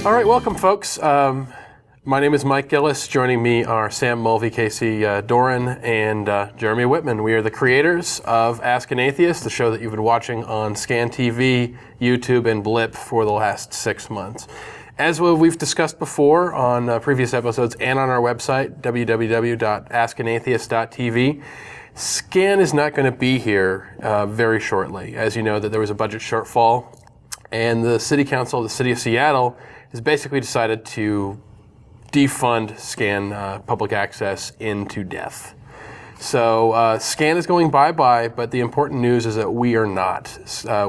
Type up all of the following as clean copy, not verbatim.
All right, welcome, folks. My name is Mike Gillis. Joining me are Sam Mulvey, Casey Doran, and Jeremy Whitman. We are the creators of Ask an Atheist, the show that you've been watching on Scan TV, YouTube, and Blip for the last 6 months. As we've discussed before on previous episodes and on our website, www.askanatheist.tv, Scan is not going to be here very shortly. As you know, that there was a budget shortfall, and the City Council of the City of Seattle has basically decided to defund Scan public access into death. So Scan is going bye-bye, but the important news is that we are not.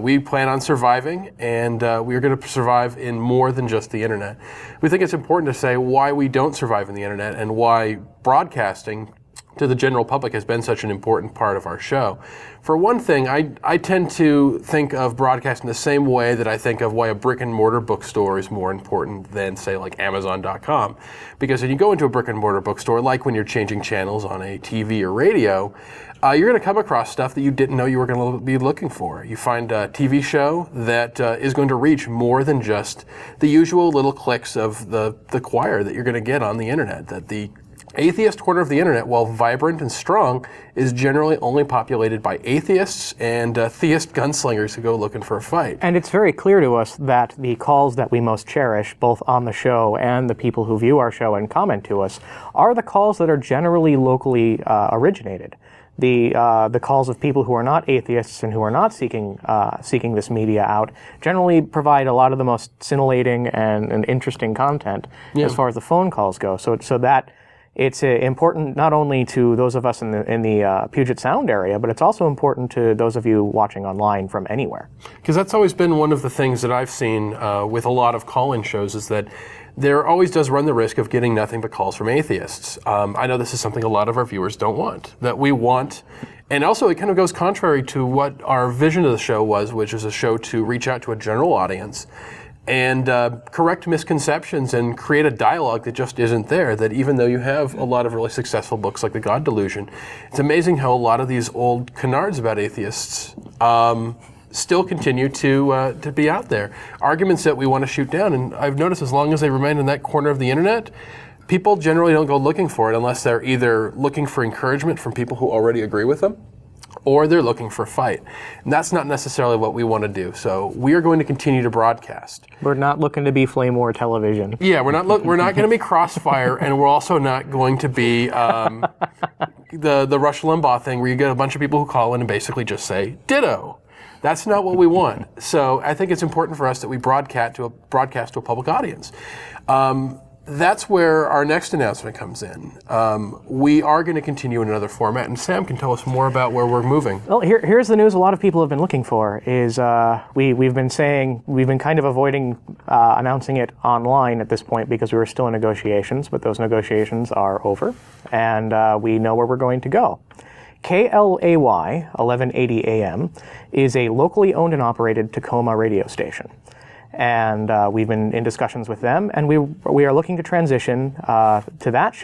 We plan on surviving, and we are going to survive in more than just the internet. We think it's important to say why we don't survive in the internet and why broadcasting to the general public has been such an important part of our show. For one thing, I tend to think of broadcasting the same way that I think of why a brick and mortar bookstore is more important than, say, like Amazon.com. Because when you go into a brick and mortar bookstore, like when you're changing channels on a TV or radio, you're going to come across stuff that you didn't know you were going to be looking for. You find a TV show that is going to reach more than just the usual little clicks of the choir that you're going to get on the internet, that the atheist corner of the internet, while vibrant and strong, is generally only populated by atheists and theist gunslingers who go looking for a fight. And it's very clear to us that the calls that we most cherish, both on the show and the people who view our show and comment to us, are the calls that are generally locally originated. The calls of people who are not atheists and who are not seeking this media out generally provide a lot of the most scintillating and interesting content as far as the phone calls go. So that it's important not only to those of us in the Puget Sound area, but it's also important to those of you watching online from anywhere. Because that's always been one of the things that I've seen with a lot of call-in shows is that there always does run the risk of getting nothing but calls from atheists. I know this is something a lot of our viewers don't want, that we want. And also it kind of goes contrary to what our vision of the show was, which is a show to reach out to a general audience and correct misconceptions and create a dialogue that just isn't there, that even though you have a lot of really successful books like The God Delusion, it's amazing how a lot of these old canards about atheists still continue to be out there. Arguments that we want to shoot down, and I've noticed as long as they remain in that corner of the internet, people generally don't go looking for it unless they're either looking for encouragement from people who already agree with them, or they're looking for a fight. And that's not necessarily what we want to do. So we are going to continue to broadcast. We're not looking to be Flame War Television. Yeah, we're not going to be Crossfire, and we're also not going to be the Rush Limbaugh thing where you get a bunch of people who call in and basically just say, ditto. That's not what we want. So I think it's important for us that we broadcast to a public audience. That's where our next announcement comes in. We are going to continue in another format, and Sam can tell us more about where we're moving. Well, here's the news a lot of people have been looking for. Is we've been kind of avoiding announcing it online at this point because we were still in negotiations, but those negotiations are over, and we know where we're going to go. KLAY 1180 AM is a locally owned and operated Tacoma radio station. And we've been in discussions with them, and we are looking to transition to that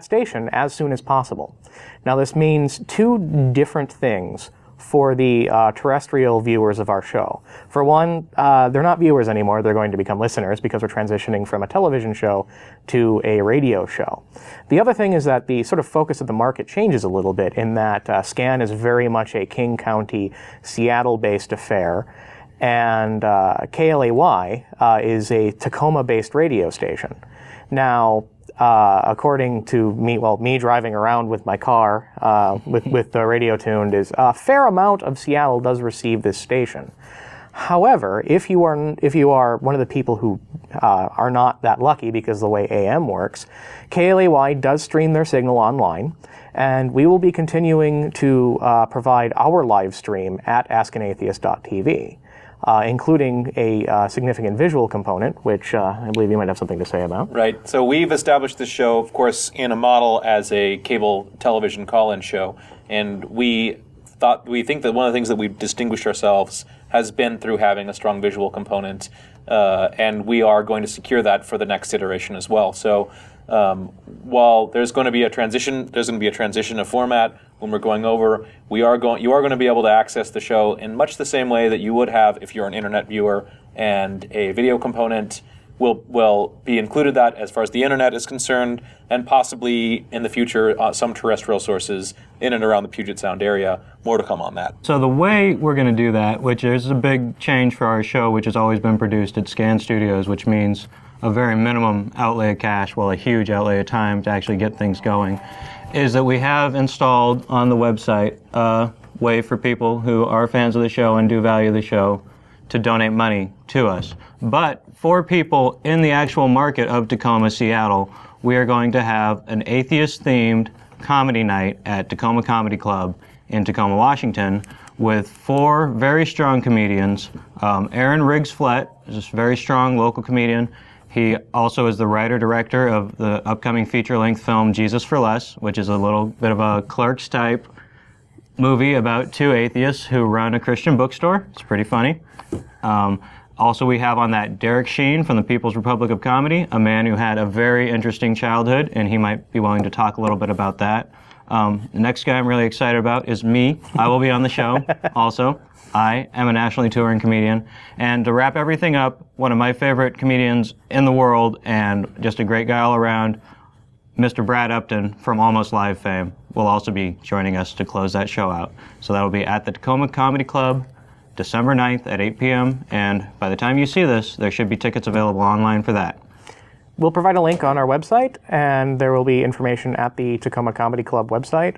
station as soon as possible. Now this means two different things for the terrestrial viewers of our show. For one, they're not viewers anymore, they're going to become listeners because we're transitioning from a television show to a radio show. The other thing is that the sort of focus of the market changes a little bit in that Scan is very much a King County, Seattle-based affair, and KLAY is a Tacoma-based radio station. Now, according to me driving around with my car with the radio tuned, is a fair amount of Seattle does receive this station. However, if you are one of the people who are not that lucky because of the way AM works, KLAY does stream their signal online, and we will be continuing to provide our live stream at askanatheist.tv. Including a significant visual component, which I believe you might have something to say about. Right. So we've established this show, of course, in a model as a cable television call-in show, and we think that one of the things that we've distinguished ourselves has been through having a strong visual component, and we are going to secure that for the next iteration as well. So while there's going to be a transition of format when we're going over, you are going to be able to access the show in much the same way that you would have if you're an internet viewer, and a video component will be included that as far as the internet is concerned, and possibly in the future some terrestrial sources in and around the Puget Sound area. More to come on that. So the way we're going to do that, which is a big change for our show, which has always been produced at Scan Studios, which means a very minimum outlay of cash, well, a huge outlay of time to actually get things going, is that we have installed on the website a way for people who are fans of the show and do value the show to donate money to us. But for people in the actual market of Tacoma, Seattle, we are going to have an atheist-themed comedy night at Tacoma Comedy Club in Tacoma, Washington, with 4 very strong comedians. Aaron Riggs-Flett is a very strong local comedian. He also is the writer-director of the upcoming feature-length film Jesus for Less, which is a little bit of a Clerks-type movie about 2 atheists who run a Christian bookstore. It's pretty funny. Also, we have on that Derek Sheen from the People's Republic of Comedy, a man who had a very interesting childhood, and he might be willing to talk a little bit about that. The next guy I'm really excited about is me. I will be on the show also. I am a nationally touring comedian. And to wrap everything up, one of my favorite comedians in the world and just a great guy all around, Mr. Brad Upton from Almost Live fame, will also be joining us to close that show out. So that'll be at the Tacoma Comedy Club, December 9th at 8 p.m. And by the time you see this, there should be tickets available online for that. We'll provide a link on our website, and there will be information at the Tacoma Comedy Club website.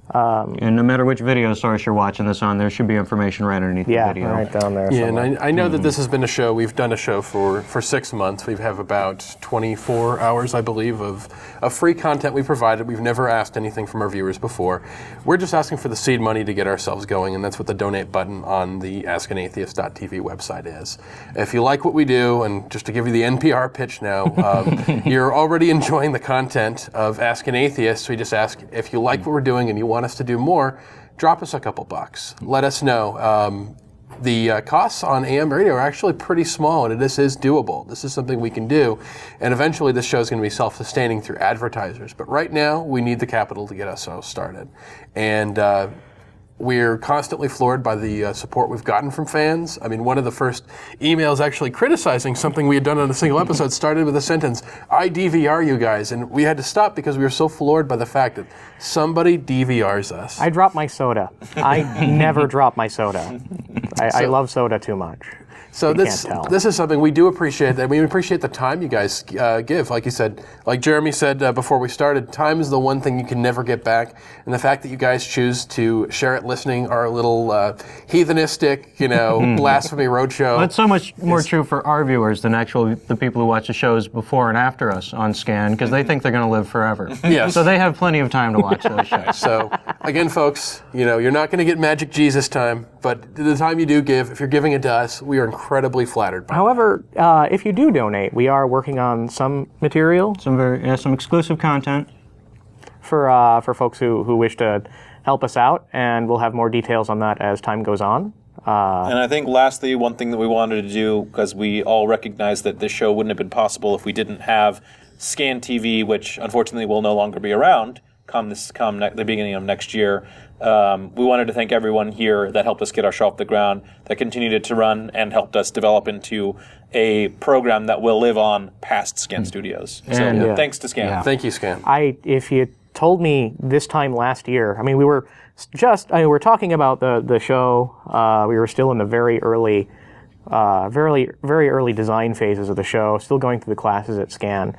And no matter which video source you're watching this on, there should be information right underneath the video. Yeah, right down there. Yeah, somewhere. and I know that this has been a show, we've done a show for 6 months. We have about 24 hours, I believe, of free content we provided. We've never asked anything from our viewers before. We're just asking for the seed money to get ourselves going, and that's what the donate button on the askanatheist.tv website is. If you like what we do, and just to give you the NPR pitch now, you're already enjoying the content of Ask an Atheist. We just ask, if you like what we're doing and you want us to do more, drop us a couple bucks. Let us know. The costs on AM radio are actually pretty small, and this is doable. This is something we can do, and eventually this show is going to be self-sustaining through advertisers. But right now, we need the capital to get us started. And we're constantly floored by the support we've gotten from fans. I mean, one of the first emails actually criticizing something we had done on a single episode started with a sentence, "I DVR you guys," and we had to stop because we were so floored by the fact that somebody DVRs us. I drop my soda. I never drop my soda. I love soda too much. So this is something we do appreciate, that we appreciate the time you guys give. Like you said, like Jeremy said before we started, time is the one thing you can never get back. And the fact that you guys choose to share it listening our little heathenistic, blasphemy roadshow. Well, it's so much more true for our viewers than actually the people who watch the shows before and after us on Scan, because they think they're going to live forever. Yes. So they have plenty of time to watch those shows. So again, folks, you're not going to get magic Jesus time, but the time you do give, if you're giving it to us, we are incredibly flattered by However, if you do donate, we are working on some material. Some exclusive content for folks who wish to help us out, and we'll have more details on that as time goes on. And I think lastly, one thing that we wanted to do, because we all recognize that this show wouldn't have been possible if we didn't have Scan TV, which unfortunately will no longer be around come the beginning of next year. We wanted to thank everyone here that helped us get our show off the ground, that continued it to run and helped us develop into a program that will live on past Scan Studios. So thanks to Scan. Yeah. Thank you, Scan. If you told me this time last year, we were talking about the show. We were still in the very early design phases of the show, still going through the classes at Scan.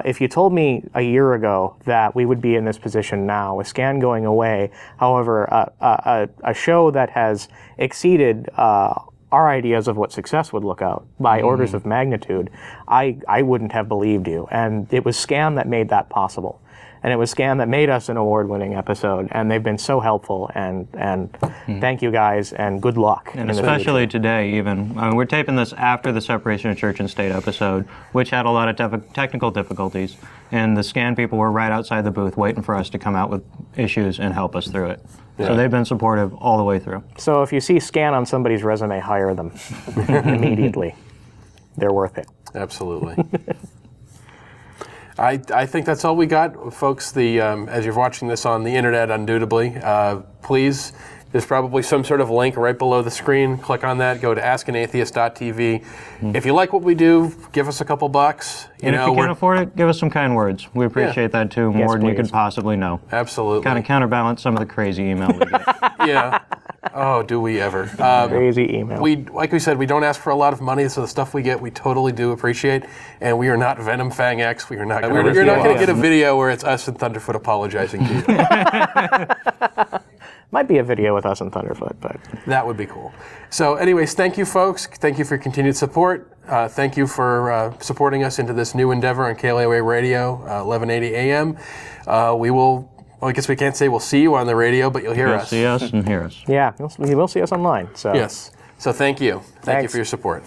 If you told me a year ago that we would be in this position now, with Scan going away, however, a show that has exceeded our ideas of what success would look out by orders of magnitude, I wouldn't have believed you. And it was Scan that made that possible. And it was Scan that made us an award-winning episode, and they've been so helpful, and thank you guys, and good luck. And especially today, even. We're taping this after the separation of church and state episode, which had a lot of technical difficulties, and the Scan people were right outside the booth waiting for us to come out with issues and help us through it. Yeah. So they've been supportive all the way through. So if you see Scan on somebody's resume, hire them immediately. They're worth it. Absolutely. I think that's all we got, folks. As you're watching this on the internet, undoubtedly, please There's probably some sort of link right below the screen. Click on that. Go to askanatheist.tv. If you like what we do, give us a couple bucks. And if you can't afford it, give us some kind words. We appreciate that too, more than you could possibly know. Absolutely. Kind of counterbalance some of the crazy email we get. Yeah. Oh, do we ever? Crazy email. Like we said, we don't ask for a lot of money, so the stuff we get, we totally do appreciate. And we are not Venom Fang X. We are not. You're not going to get a video where it's us and Thunderfoot apologizing to you. Might be a video with us and Thunderfoot, but that would be cool. So, anyways, thank you, folks. Thank you for your continued support. Thank you for supporting us into this new endeavor on KLAA Radio, 1180 AM. We will. Well, I guess we can't say we'll see you on the radio, but you'll hear us. See us and hear us. yeah, you will see us online. So Yes. So thank you. Thank you Thanks. for your support.